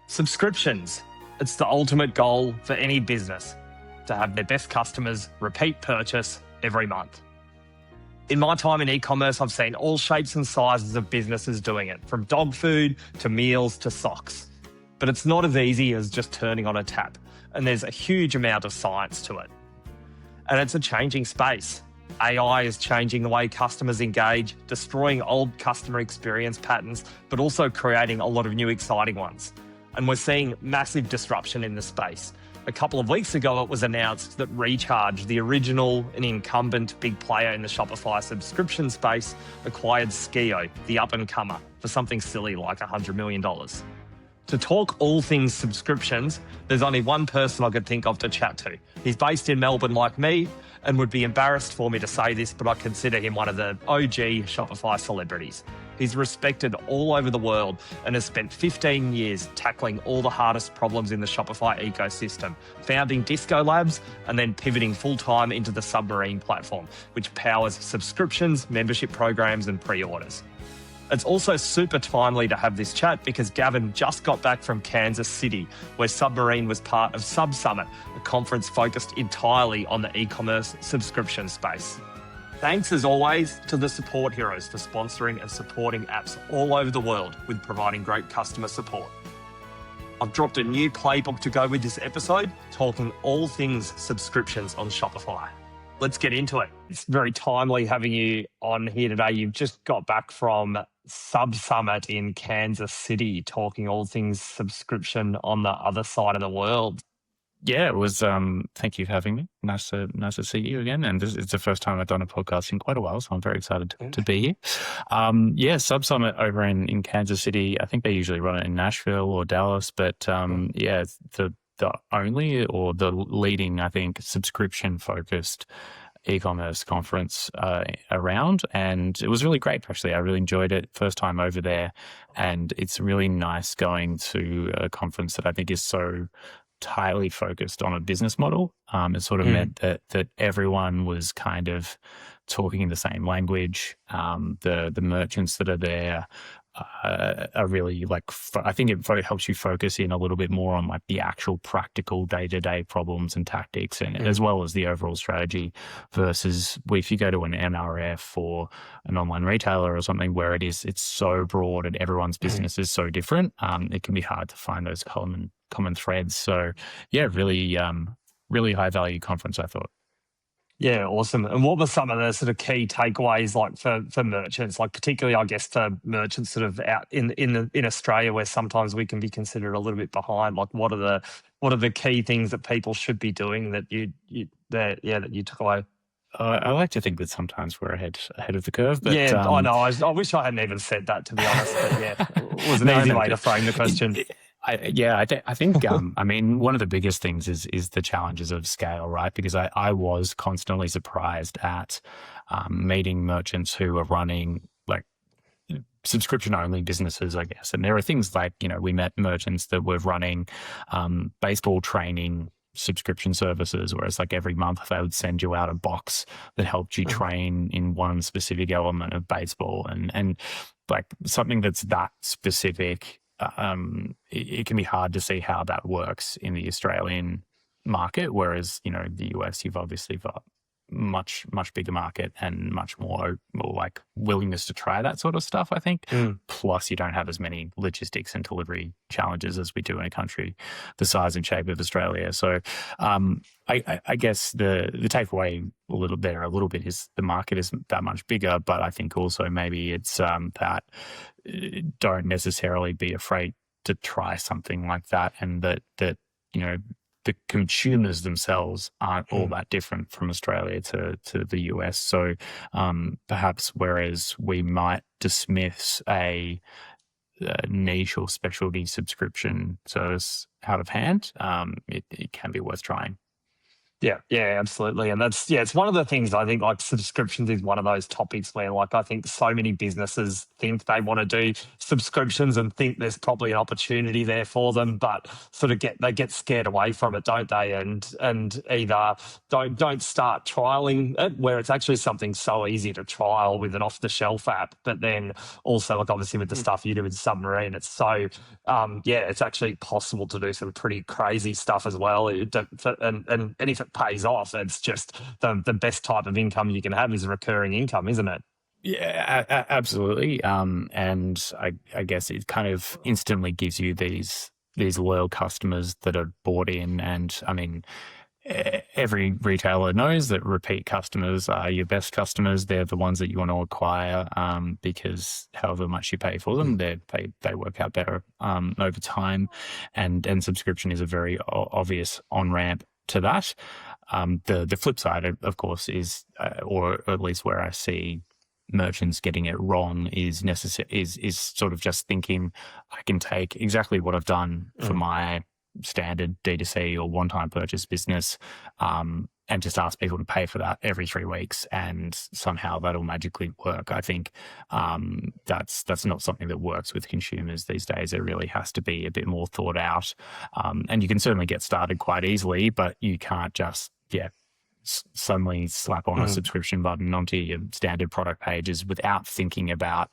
Subscriptions. It's the ultimate goal for any business, to have their best customers repeat purchase every month. In my time in e-commerce, I've seen all shapes and sizes of businesses doing it, from dog food to meals to socks. But it's not as easy as just turning on a tap, and there's a huge amount of science to it. And it's a changing space. AI is changing the way customers engage, destroying old customer experience patterns, but also creating a lot of new exciting ones. And we're seeing massive disruption in the space. A couple of weeks ago, it was announced that Recharge, the original and incumbent big player in the Shopify subscription space, acquired Skio, the up-and-comer, for something silly like $100 million. To talk all things subscriptions, there's only one person I could think of to chat to. He's based in Melbourne like me, and would be embarrassed for me to say this, but I consider him one of the OG Shopify celebrities. He's respected all over the world and has spent 15 years tackling all the hardest problems in the Shopify ecosystem, founding Disco Labs and then pivoting full-time into the Submarine platform, which powers subscriptions, membership programs and pre-orders. It's also super timely to have this chat because Gavin just got back from Kansas City, where Submarine was part of SubSummit, a conference focused entirely on the e-commerce subscription space. Thanks, as always, to the support heroes for sponsoring and supporting apps all over the world with providing great customer support. I've dropped a new playbook to go with this episode, talking all things subscriptions on Shopify. Let's get into it. It's very timely having you on here today. You've just got back from SubSummit in Kansas City, talking all things subscription on the other side of the world. Yeah, it was. Thank you for having me. Nice to see you again. And it's the first time I've done a podcast in quite a while, so I'm very excited to be here. SubSummit over in Kansas City. I think they usually run it in Nashville or Dallas, but it's the only or the leading, I think, subscription focused e-commerce conference around, and it was really great. Actually, I really enjoyed it. First time over there, and it's really nice going to a conference that I think is so tightly focused on a business model. It sort of meant that everyone was kind of talking in the same language. The merchants that are there are really I think it helps you focus in a little bit more on like the actual practical day-to-day problems and tactics, and as well as the overall strategy, versus if you go to an NRF or an online retailer or something where it's so broad and everyone's business is so different, it can be hard to find those common threads. So yeah, really high value conference, I thought. Yeah, awesome. And what were some of the sort of key takeaways like for merchants, like particularly I guess for merchants sort of out in Australia where sometimes we can be considered a little bit behind? Like what are the key things that people should be doing that you took away? I like to think that sometimes we're ahead of the curve. But, yeah, I know. I wish I hadn't even said that, to be honest. But yeah, it was an easy way to frame the question. I think, I mean, one of the biggest things is the challenges of scale, right? Because I was constantly surprised at meeting merchants who are running like subscription-only businesses, I guess. And there are things like, we met merchants that were running baseball training subscription services, whereas like every month they would send you out a box that helped you train in one specific element of baseball, and like something that's that specific. It can be hard to see how that works in the Australian market, whereas, the US, you've obviously got much bigger market and much more like willingness to try that sort of stuff, I think. Plus, you don't have as many logistics and delivery challenges as we do in a country the size and shape of Australia. So I guess the takeaway a little bit is the market isn't that much bigger, but I think also maybe it's that don't necessarily be afraid to try something like that, and that the consumers themselves aren't all that different from Australia to the US. So perhaps whereas we might dismiss a niche or specialty subscription service out of hand, it can be worth trying. Yeah, absolutely. And it's one of the things I think like subscriptions is one of those topics where like I think so many businesses think they want to do subscriptions and think there's probably an opportunity there for them, but sort of get scared away from it, don't they? And either don't start trialing it where it's actually something so easy to trial with an off the shelf app, but then also like obviously with the stuff you do with Submarine, it's so it's actually possible to do some pretty crazy stuff as well. And if it pays off, it's just the best type of income you can have is recurring income, isn't it? Yeah, absolutely. And I guess it kind of instantly gives you these loyal customers that are bought in. And I mean, every retailer knows that repeat customers are your best customers. They're the ones that you want to acquire because however much you pay for them, they work out better over time. And subscription is a very obvious on-ramp to that. The flip side, of course, is, or at least where I see merchants getting it wrong is sort of just thinking I can take exactly what I've done for my standard D2C or one-time purchase business and just ask people to pay for that every 3 weeks and somehow that'll magically work. I think that's not something that works with consumers these days. It really has to be a bit more thought out. And you can certainly get started quite easily, but you can't just, suddenly slap on a subscription button onto your standard product pages without thinking about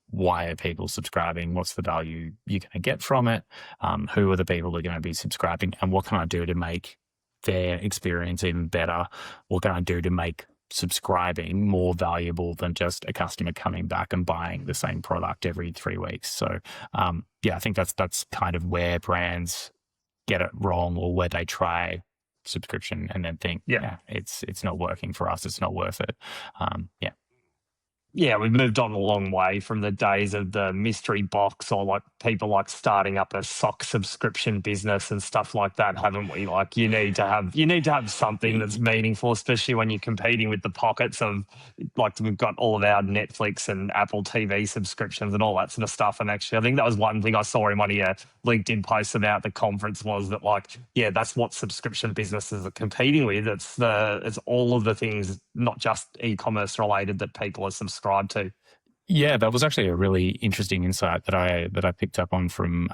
why are people subscribing? What's the value you're going to get from it? Who are the people that are going to be subscribing? And what can I do to make their experience even better? What can I do to make subscribing more valuable than just a customer coming back and buying the same product every 3 weeks? So, I think that's kind of where brands get it wrong, or where they try subscription and then think, it's not working for us. It's not worth it. Yeah, we've moved on a long way from the days of the mystery box or like people like starting up a sock subscription business and stuff like that, haven't we? Like you need to have something that's meaningful, especially when you're competing with the pockets of like we've got all of our Netflix and Apple TV subscriptions and all that sort of stuff. And actually, I think that was one thing I saw in one of your LinkedIn posts about the conference was that that's what subscription businesses are competing with. It's all of the things, not just e-commerce related, that people are subscribed to. Yeah, that was actually a really interesting insight that I picked up on from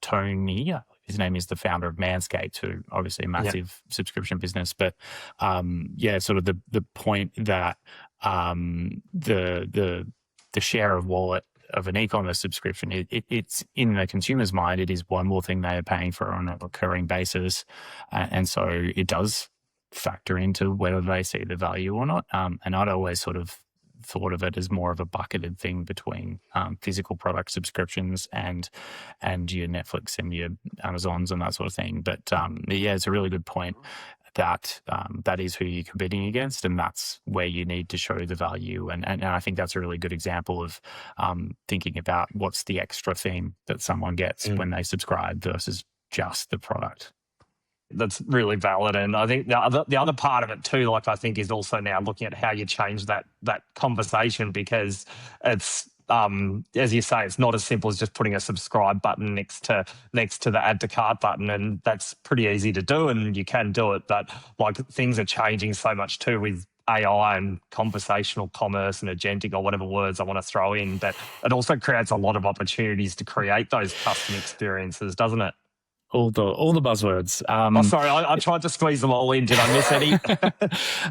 Tony. His name is the founder of Manscaped, who obviously a massive subscription business. But sort of the point that the share of wallet of an e-commerce subscription, it's in the consumer's mind, it is one more thing they are paying for on a recurring basis, and so it does factor into whether they see the value or not. And I'd always sort of thought of it as more of a bucketed thing between physical product subscriptions and your Netflix and your Amazons and that sort of thing. But it's a really good point that that is who you're competing against, and that's where you need to show the value. And I think that's a really good example of thinking about what's the extra thing that someone gets when they subscribe versus just the product. That's really valid. And I think the other part of it too, like I think, is also now looking at how you change that conversation, because it's as you say, it's not as simple as just putting a subscribe button next to the add to cart button, and that's pretty easy to do, and you can do it. But like things are changing so much too with AI and conversational commerce and agentic, or whatever words I want to throw in, that it also creates a lot of opportunities to create those custom experiences, doesn't it? All the buzzwords. Sorry, I tried to squeeze them all in. Did I miss any?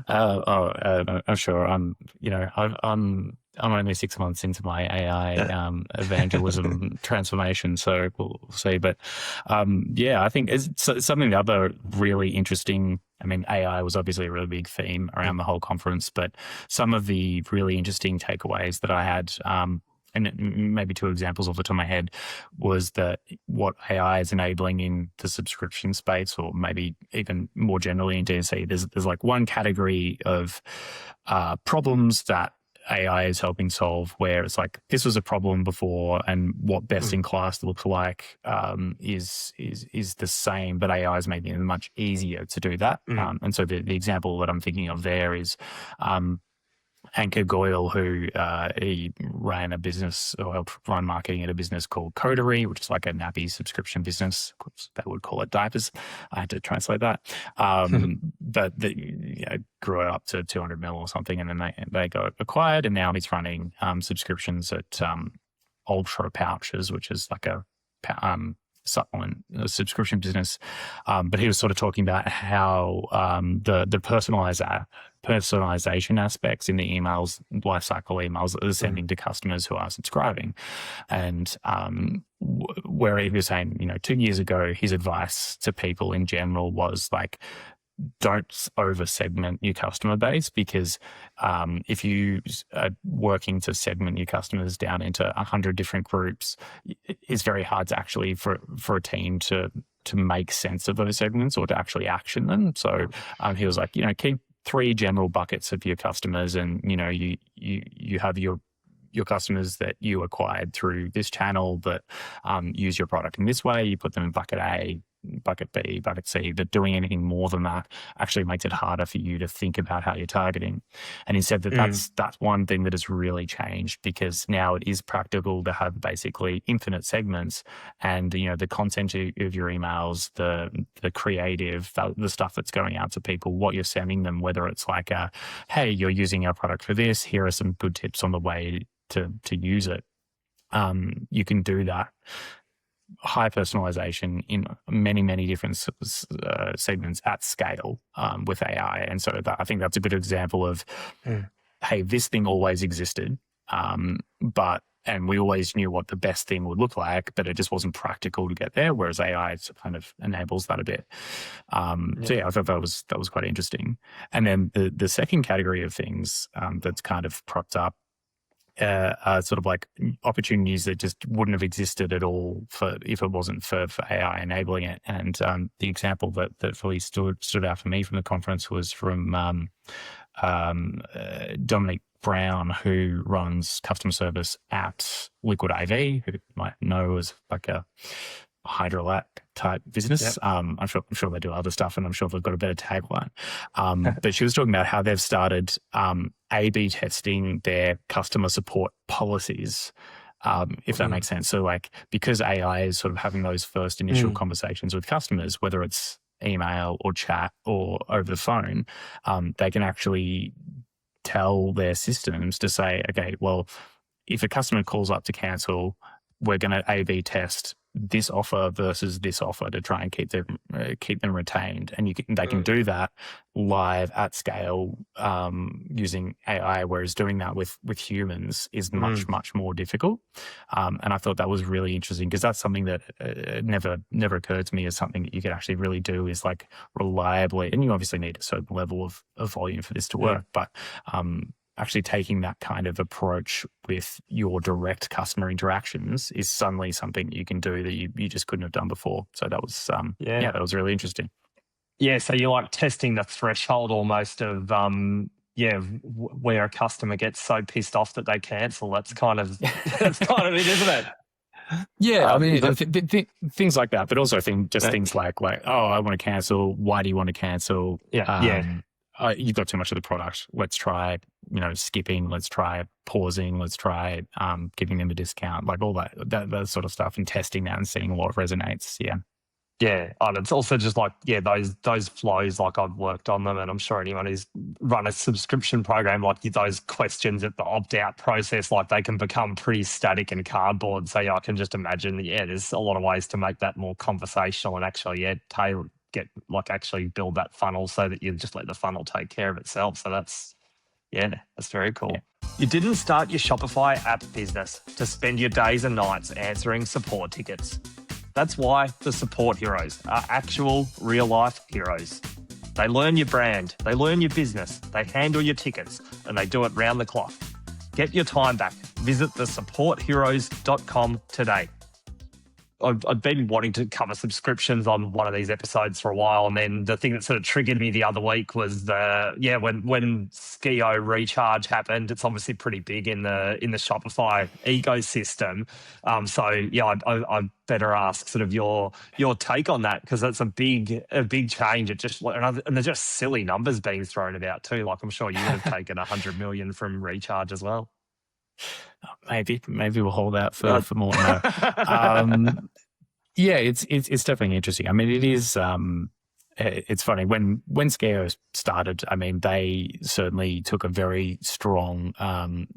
I'm sure. I'm only 6 months into my AI evangelism transformation, so we'll see. But I think it's something. The other really interesting. I mean, AI was obviously a really big theme around the whole conference, but some of the really interesting takeaways that I had. And maybe 2 examples off the top of my head, was that what AI is enabling in the subscription space, or maybe even more generally in D2C, there's like one category of problems that AI is helping solve, where it's like, this was a problem before, and what best in class looks like is the same, but AI is making it much easier to do that. And so the example that I'm thinking of there is Anchor Goyle, who he ran a business or helped run marketing at a business called Coterie, which is like a nappy subscription business. Of course, they would call it diapers. I had to translate that. But grew it up to 200 mil or something, and then they got acquired, and now he's running subscriptions at Ultra Pouches, which is like a supplement subscription business. But he was sort of talking about how the personalization aspects in the emails, lifecycle emails that they're sending to customers who are subscribing. And where he was saying, 2 years ago, his advice to people in general was like, don't over segment your customer base, because if you are working to segment your customers down into 100 different groups, it's very hard to actually for a team to make sense of those segments or to actually action them. So he was like, keep 3 general buckets of your customers, and you have your customers that you acquired through this channel that use your product in this way. You put them in bucket A, bucket B, bucket C. But doing anything more than that actually makes it harder for you to think about how you're targeting. And he said that that's one thing that has really changed, because now it is practical to have basically infinite segments, and the content of your emails, the creative, the stuff that's going out to people, what you're sending them, whether it's like hey, you're using our product for this, here are some good tips on the way to use it. You can do that high personalization in many, many different segments at scale with AI. And so I think that's a good example of, hey, this thing always existed, and we always knew what the best thing would look like, but it just wasn't practical to get there, whereas AI kind of enables that a bit. So I thought that was quite interesting. And then the second category of things that's kind of cropped up sort of like opportunities that just wouldn't have existed at all if it wasn't for AI enabling it. And the example that really stood out for me from the conference was from Dominic Brown, who runs customer service at Liquid IV, who you might know as like a Hydrolat type business. Yep. I'm sure they do other stuff, and I'm sure they've got a better tagline. But she was talking about how they've started A/B testing their customer support policies, if that makes sense. So like, because AI is sort of having those first initial conversations with customers, whether it's email or chat or over the phone, they can actually tell their systems to say, okay, well, if a customer calls up to cancel, we're going to A/B test this offer versus this offer to try and keep them retained. And they can do that live at scale using AI, whereas doing that with humans is much, much more difficult. And I thought that was really interesting, because that's something that never occurred to me as something that you could actually really do, is like reliably, and you obviously need a certain level of volume for this to work, but actually taking that kind of approach with your direct customer interactions is suddenly something you can do that you just couldn't have done before. So that was, that was really interesting. Yeah, so you're like testing the threshold almost of, where a customer gets so pissed off that they cancel. That's kind of it, isn't it? Yeah, I mean, things like that, but also things like, oh, I want to cancel. Why do you want to cancel? You've got too much of the product. Let's try, skipping. Let's try pausing. Let's try giving them a discount, like all that sort of stuff, and testing that and seeing what resonates. Yeah, and it's also just like, those flows, like I've worked on them, and I'm sure anyone who's run a subscription program, like those questions at the opt-out process, like they can become pretty static and cardboard. So I can just imagine, there's a lot of ways to make that more conversational and actually, actually build that funnel so that you just let the funnel take care of itself. So that's very cool. Yeah. You didn't start your Shopify app business to spend your days and nights answering support tickets. That's why the support heroes are actual real-life heroes. They learn your brand, they learn your business, they handle your tickets, and they do it round the clock. Get your time back. Visit thesupportheroes.com today. I've been wanting to cover subscriptions on one of these episodes for a while, and then the thing that sort of triggered me the other week was when Skio recharge happened. It's obviously pretty big in the Shopify ecosystem. I better ask sort of your take on that, because that's a big change. It just and they're just silly numbers being thrown about too. Like, I'm sure you would have taken 100 million from recharge as well. Maybe we'll hold out for more. No. Yeah, it's definitely interesting. I mean, it is. It's funny when Skio started. I mean, they certainly took a very strong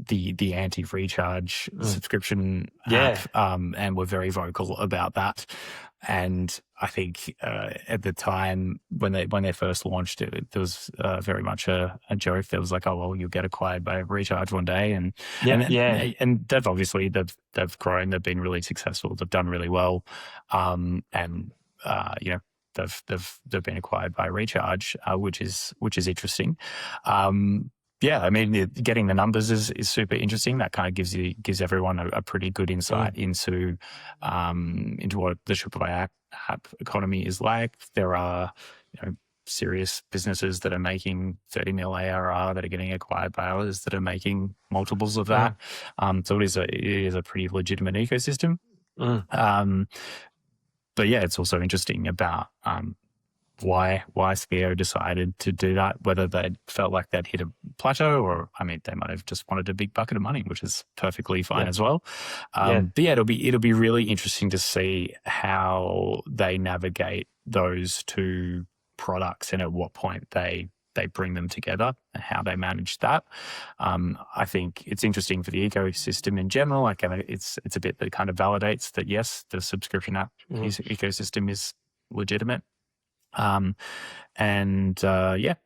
the anti-recharge subscription app, and were very vocal about that. And I think at the time when they first launched it, there was very much a joke. There was like, oh well, you'll get acquired by recharge one day, and they've obviously they've grown. They've been really successful. They've done really well, they've been acquired by recharge, which is interesting. I mean, getting the numbers is super interesting. That kind of gives everyone a pretty good insight into what the Shopify app economy is like. There are, serious businesses that are making 30 mil ARR that are getting acquired by others that are making multiples of that. So it is a pretty legitimate ecosystem. But yeah, it's also interesting about why Skio decided to do that, whether they felt like they'd hit a plateau, or, I mean, they might have just wanted a big bucket of money, which is perfectly fine as well. But yeah, it'll be really interesting to see how they navigate those two products and at what point they bring them together and how they manage that. I think it's interesting for the ecosystem in general. Like, it's a bit that kind of validates that, yes, the subscription app ecosystem is legitimate.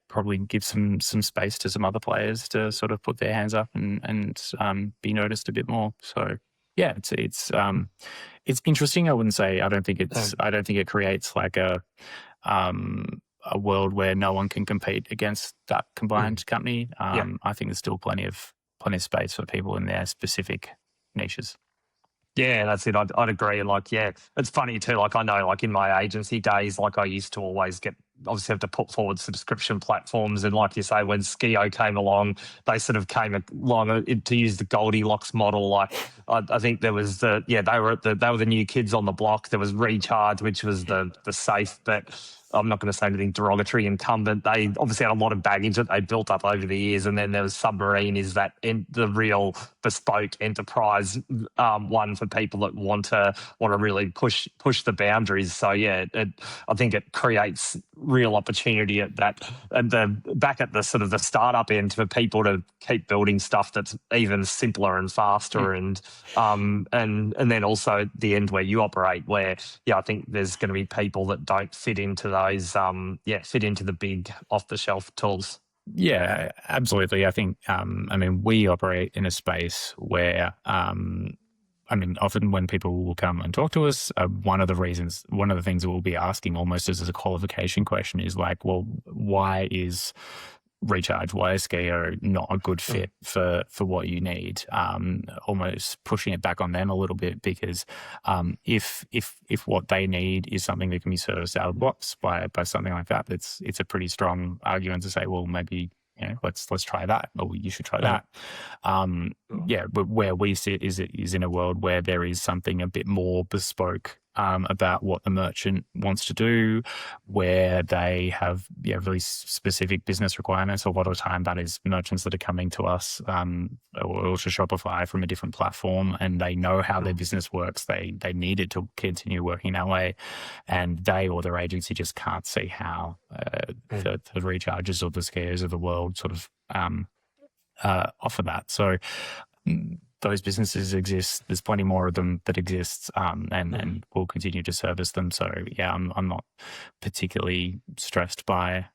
Probably give some space to some other players to sort of put their hands up and be noticed a bit more. So yeah, it's interesting. I wouldn't say, I don't think it creates like a world where no one can compete against that combined company. I think there's still plenty of space for people in their specific niches. Yeah, that's it. I'd agree. Like, yeah, it's funny too. Like, I know, like in my agency days, like I used to always obviously have to put forward subscription platforms. And like you say, when Skio came along, they sort of came along to use the Goldilocks model. Like, I think there was they were the new kids on the block. There was Recharge, which was the safe, but I'm not going to say anything derogatory, incumbent. They obviously had a lot of baggage that they built up over the years. And then there was Submarine, is that the real bespoke enterprise one for people that want to really push the boundaries. So yeah, I think it creates real opportunity at the sort of the startup end for people to keep building stuff that's even simpler and faster, and then also the end where you operate, where I think there's going to be people that don't fit into those fit into the big off the shelf tools. Yeah, absolutely. I think we operate in a space where often when people will come and talk to us, one of the things that we'll be asking almost as a qualification question is like, well, why is Recharge, why is Skio not a good fit for what you need? Almost pushing it back on them a little bit, because if what they need is something that can be serviced out of the box by something like that, it's a pretty strong argument to say, well, maybe let's try that, or you should try that. But where we sit is in a world where there is something a bit more bespoke about what the merchant wants to do, where they have really specific business requirements. A lot of the time that is merchants that are coming to us or to Shopify from a different platform, and they know how their business works. They need it to continue working that way, and they or their agency just can't see how the Recharges or the Skios of the world sort of offer that. So those businesses exist. There's plenty more of them that exist, and we'll continue to service them. So yeah, I'm not particularly stressed by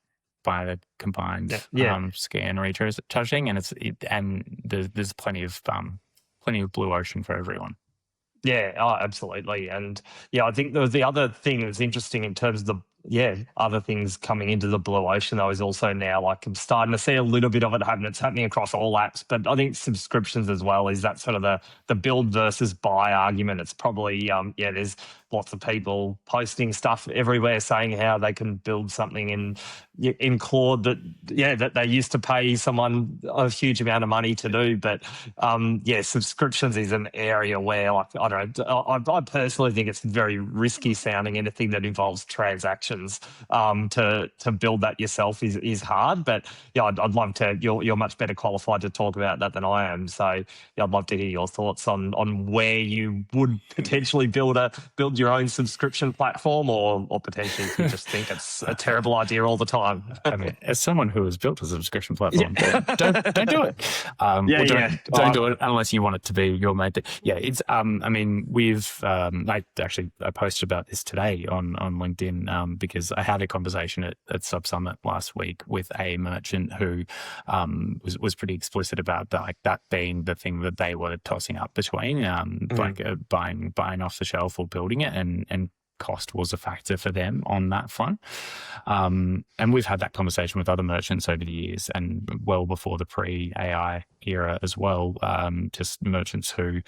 the combined Skio and recharging, and there's plenty of blue ocean for everyone. Yeah, absolutely. And I think the other thing that's interesting in terms of other things coming into the blue ocean though is also now, like, I'm starting to see a little bit of it happen. It's happening across all apps, but I think subscriptions as well is that sort of the build versus buy argument. It's probably there's lots of people posting stuff everywhere saying how they can build something in Claude that they used to pay someone a huge amount of money to do. But subscriptions is an area where, like, I don't know, I personally think it's very risky sounding. Anything that involves transactions, to build that yourself is hard. But yeah, I'd love to. You're much better qualified to talk about that than I am. So yeah, I'd love to hear your thoughts on where you would potentially build your own subscription platform, or potentially if you just think it's a terrible idea all the time. I mean, as someone who has built a subscription platform, don't do it. Don't do it unless you want it to be your main thing. Yeah, it's. I mean, I posted about this today on LinkedIn because I had a conversation at SubSummit last week with a merchant who was pretty explicit about that being the thing that they were tossing up between buying off the shelf or building it, and cost was a factor for them on that front. And we've had that conversation with other merchants over the years, and well before the pre-AI era as well, just merchants who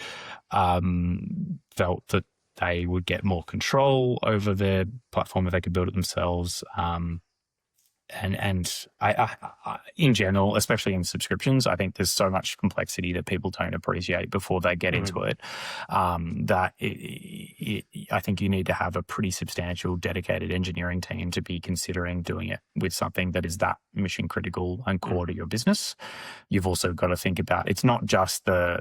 felt that they would get more control over their platform if they could build it themselves. And I, in general, especially in subscriptions, I think there's so much complexity that people don't appreciate before they get into it. I think you need to have a pretty substantial, dedicated engineering team to be considering doing it with something that is that mission critical and core to your business. You've also got to think about, it's not just the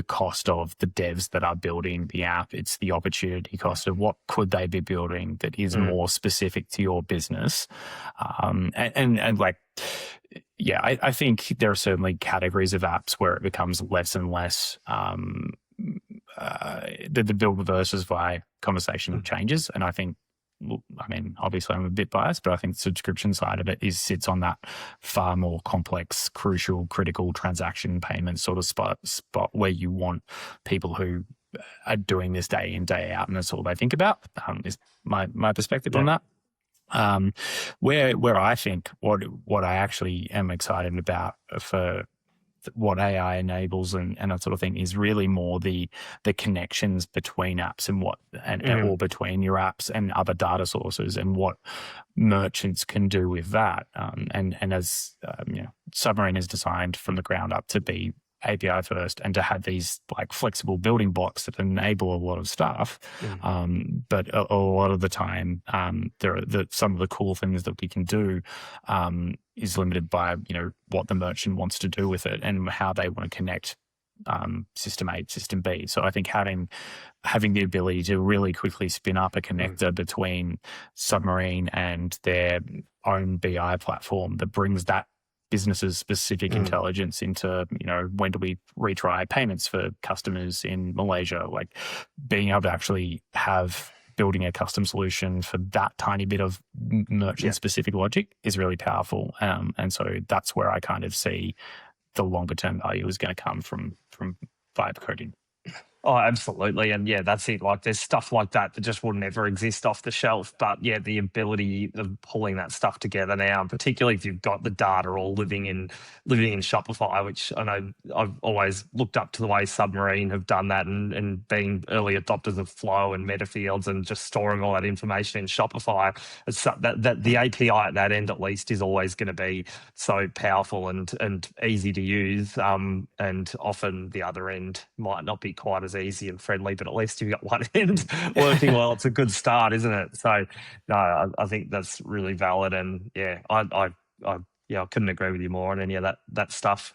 cost of the devs that are building the app, it's the opportunity cost of what could they be building that is more specific to your business. I think there are certainly categories of apps where it becomes less and less the build versus buy conversation changes. And I think, obviously I'm a bit biased, but I think the subscription side of it sits on that far more complex, crucial, critical transaction payment sort of spot where you want people who are doing this day in, day out, and that's all they think about, is my perspective on that. Where I think what I actually am excited about for what AI enables and that sort of thing is really more the connections between apps or between your apps and other data sources, and what merchants can do with that. And as Submarine is designed from the ground up to be API first and to have these like flexible building blocks that enable a lot of stuff. But a lot of the time, some of the cool things that we can do is limited by, what the merchant wants to do with it and how they want to connect system A, system B. So I think having the ability to really quickly spin up a connector between Submarine and their own BI platform that brings that businesses specific intelligence into, when do we retry payments for customers in Malaysia, like being able to actually have building a custom solution for that tiny bit of merchant specific logic is really powerful. And so that's where I kind of see the longer term value is going to come from vibe coding. Oh, absolutely. And yeah, that's it. Like there's stuff like that just will never exist off the shelf. But yeah, the ability of pulling that stuff together now, and particularly if you've got the data all living in Shopify, which I know I've always looked up to the way Submarine have done that, and being early adopters of Flow and Metafields and just storing all that information in Shopify. It's that the API at that end at least is always going to be so powerful and easy to use. And often the other end might not be quite as easy and friendly, but at least you've got one end working well. It's a good start, isn't it? So no, I think that's really valid. And yeah, I couldn't agree with you more on any of that stuff.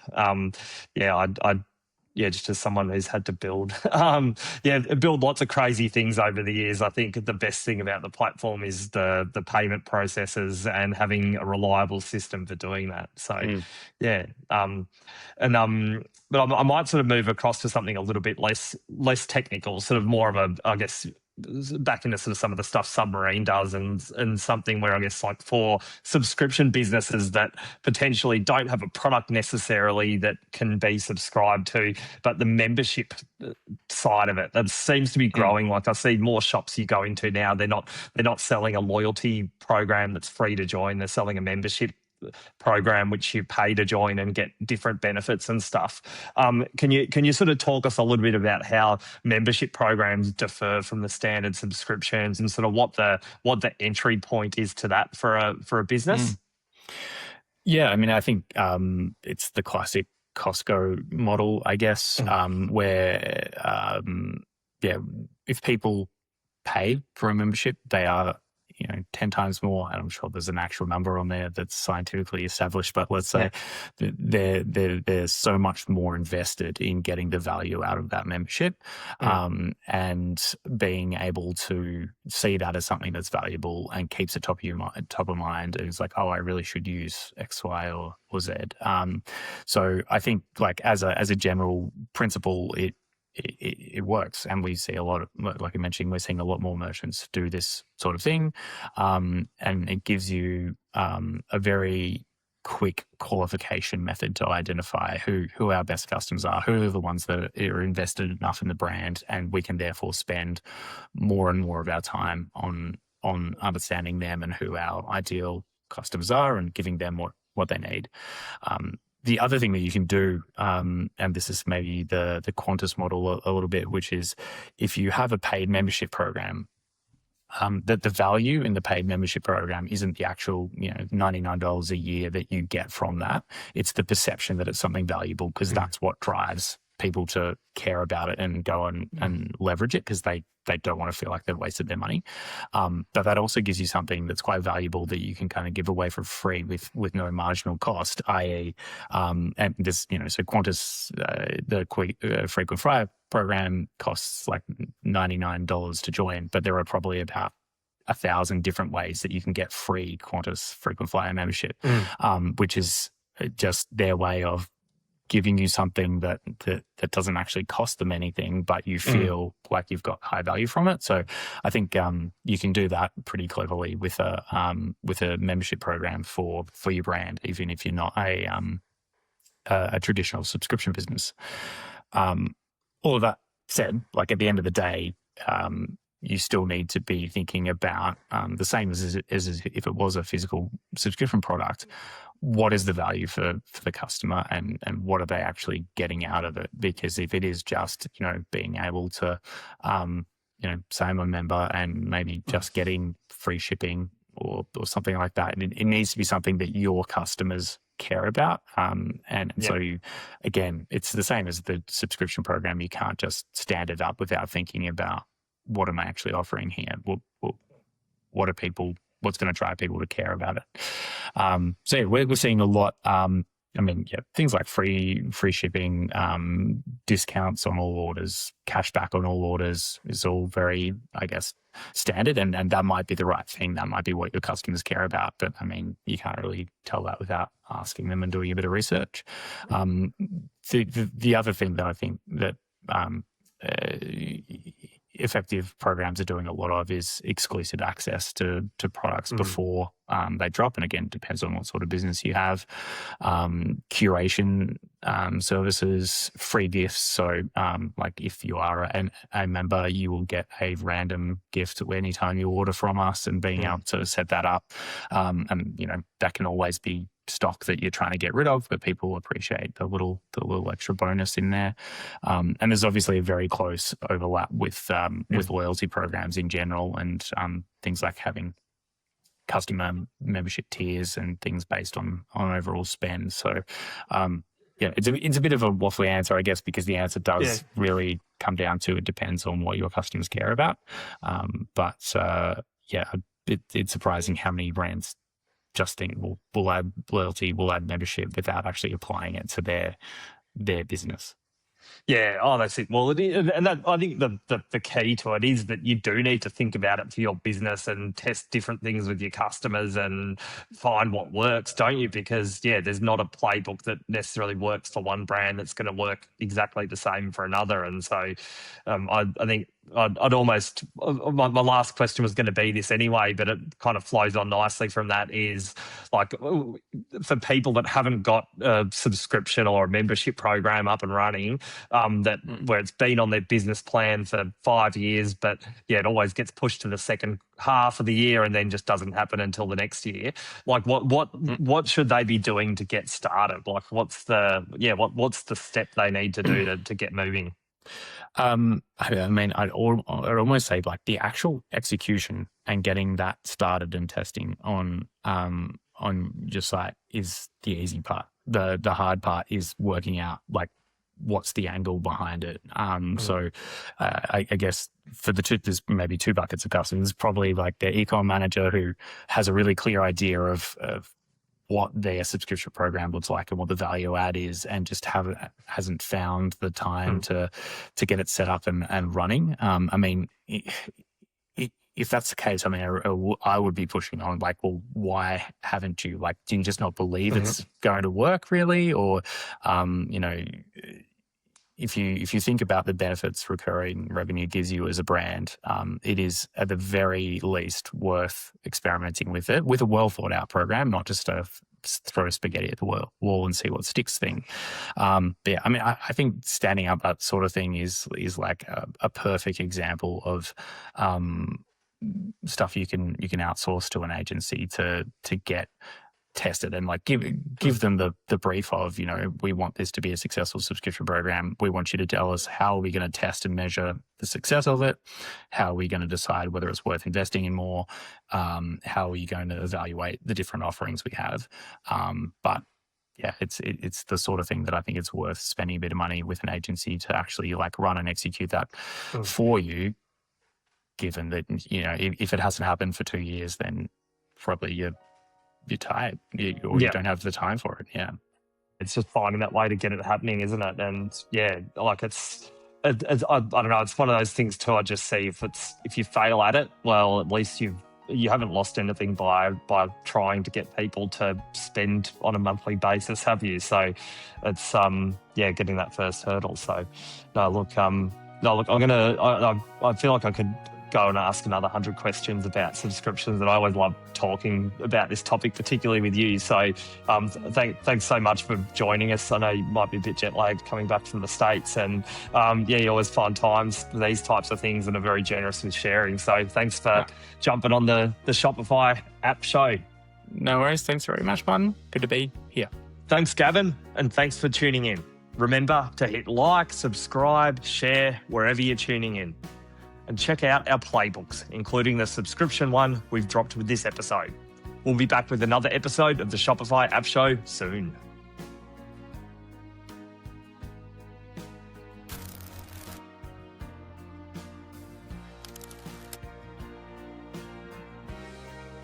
Just as someone who's had to build lots of crazy things over the years, I think the best thing about the platform is the payment processes and having a reliable system for doing that. So, but I might sort of move across to something a little bit less technical, sort of more of a, I guess, back into sort of some of the stuff Submarine does, and something where I guess like for subscription businesses that potentially don't have a product necessarily that can be subscribed to, but the membership side of it that seems to be growing. Like I see more shops you go into now, they're not selling a loyalty program that's free to join. They're selling a membership program which you pay to join and get different benefits and stuff. Can you sort of talk us a little bit about how membership programs differ from the standard subscriptions, and sort of what the entry point is to that for a business? Yeah, I mean, I think it's the classic Costco model, I guess, where if people pay for a membership, they are 10 times more, and I'm sure there's an actual number on there that's scientifically established, but let's say they're so much more invested in getting the value out of that membership, and being able to see that as something that's valuable and keeps it top of mind. It's like, oh, I really should use X, Y, or Z. So I think, like, as a general principle, it works, and we see a lot of, like I mentioned, we're seeing a lot more merchants do this sort of thing, and it gives you a very quick qualification method to identify who our best customers are, who are the ones that are invested enough in the brand, and we can therefore spend more and more of our time on understanding them and who our ideal customers are, and giving them what they need. The other thing that you can do, and this is maybe the Qantas model a little bit, which is if you have a paid membership program, that the value in the paid membership program isn't the actual $99 a year that you get from that. It's the perception that it's something valuable, because that's what drives people to care about it and go and leverage it, because they don't want to feel like they've wasted their money. But that also gives you something that's quite valuable that you can kind of give away for free with no marginal cost, i.e., and this, so Qantas, the frequent flyer program costs like $99 to join, but there are probably about 1,000 different ways that you can get free Qantas frequent flyer membership, which is just their way of giving you something that doesn't actually cost them anything, but you feel like you've got high value from it. So I think you can do that pretty cleverly with a membership program for your brand, even if you're not a traditional subscription business. All of that said, like at the end of the day, you still need to be thinking about the same as if it was a physical subscription product. What is the value for the customer, and what are they actually getting out of it? Because if it is just, being able to, say I'm a member and maybe just getting free shipping or something like that, it needs to be something that your customers care about. So again, it's the same as the subscription program. You can't just stand it up without thinking about, what am I actually offering here? What are people? What's going to drive people to care about it? We're seeing a lot. Things like free shipping, discounts on all orders, cashback on all orders is all very, I guess, standard, and that might be the right thing. That might be what your customers care about. But you can't really tell that without asking them and doing a bit of research. The other thing that I think that effective programs are doing a lot of is exclusive access to products before they drop. And again, it depends on what sort of business you have. Curation services, free gifts. So like if you are a member, you will get a random gift anytime you order from us, and being able to set that up. And that can always be stock that you're trying to get rid of, but people appreciate the little extra bonus in there. And there's obviously a very close overlap with loyalty programs in general, and things like having customer membership tiers and things based on overall spend. So it's a bit of a waffly answer, I guess, because the answer does really come down to, it depends on what your customers care about. It's surprising how many brands just think we'll add loyalty, we'll add membership, without actually applying it to their business. Yeah, that's it. Well, it is, and that, I think the key to it is that you do need to think about it for your business and test different things with your customers and find what works, don't you? Because there's not a playbook that necessarily works for one brand that's going to work exactly the same for another. And so I think I'd almost, my last question was going to be this anyway, but it kind of flows on nicely from that, is like, for people that haven't got a subscription or a membership program up and running, where it's been on their business plan for 5 years, but yeah, it always gets pushed to the second half of the year and then just doesn't happen until the next year. Like what should they be doing to get started? Like what's the step they need to do to get moving? I mean, I'd almost say like the actual execution and getting that started and testing on your site is the easy part. The hard part is working out like what's the angle behind it. So I guess for there's maybe two buckets of customers. Probably like the e-com manager who has a really clear idea of what their subscription program looks like and what the value add is, and just hasn't found the time to get it set up and running. I mean, if that's the case, I mean, I would be pushing on like, well, why haven't you? Like, do you just not believe it's going to work really? Or, if you think about the benefits recurring revenue gives you as a brand, it is at the very least worth experimenting with it with a well thought out program, not just throw spaghetti at the wall and see what sticks thing. But yeah, I mean, I think standing up that sort of thing is like a perfect example of stuff you can outsource to an agency to get tested and like give them the brief of, we want this to be a successful subscription program. We want you to tell us how are we going to test and measure the success of it? How are we going to decide whether it's worth investing in more? How are you going to evaluate the different offerings we have? But yeah, it's the sort of thing that I think it's worth spending a bit of money with an agency to actually like run and execute that for you. Given that, if it hasn't happened for 2 years, then probably you're tired or you don't have the time for it. Yeah. It's just finding that way to get it happening, isn't it? And yeah, like I don't know, it's one of those things too. I just see if you fail at it, well, at least you haven't lost anything by trying to get people to spend on a monthly basis, have you? So it's getting that first hurdle. So I feel like I could go and ask another 100 questions about subscriptions, and I always love talking about this topic, particularly with you. So thanks so much for joining us. I know you might be a bit jet lagged coming back from the States, and you always find times for these types of things and are very generous with sharing. So thanks for jumping on the Shopify app show. No worries. Thanks very much, Martin. Good to be here. Thanks, Gavin, and thanks for tuning in. Remember to hit like, subscribe, share wherever you're tuning in. And check out our playbooks, including the subscription one we've dropped with this episode. We'll be back with another episode of the Shopify App Show soon.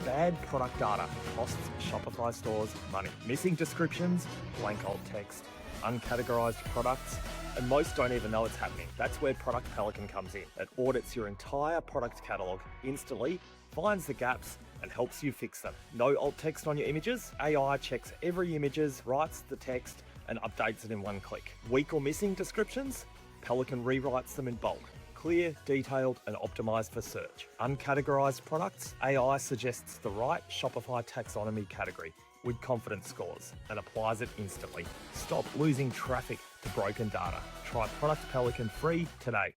Bad product data costs Shopify stores money. Missing descriptions, blank alt text, uncategorized products, and most don't even know it's happening. That's where Product Pelican comes in. It audits your entire product catalog instantly, finds the gaps, and helps you fix them. No alt text on your images. AI checks every images, writes the text, and updates it in one click. Weak or missing descriptions? Pelican rewrites them in bulk. Clear, detailed, and optimized for search. Uncategorized products? AI suggests the right Shopify taxonomy category with confidence scores and applies it instantly. Stop losing traffic to broken data. Try Product Pelican free today.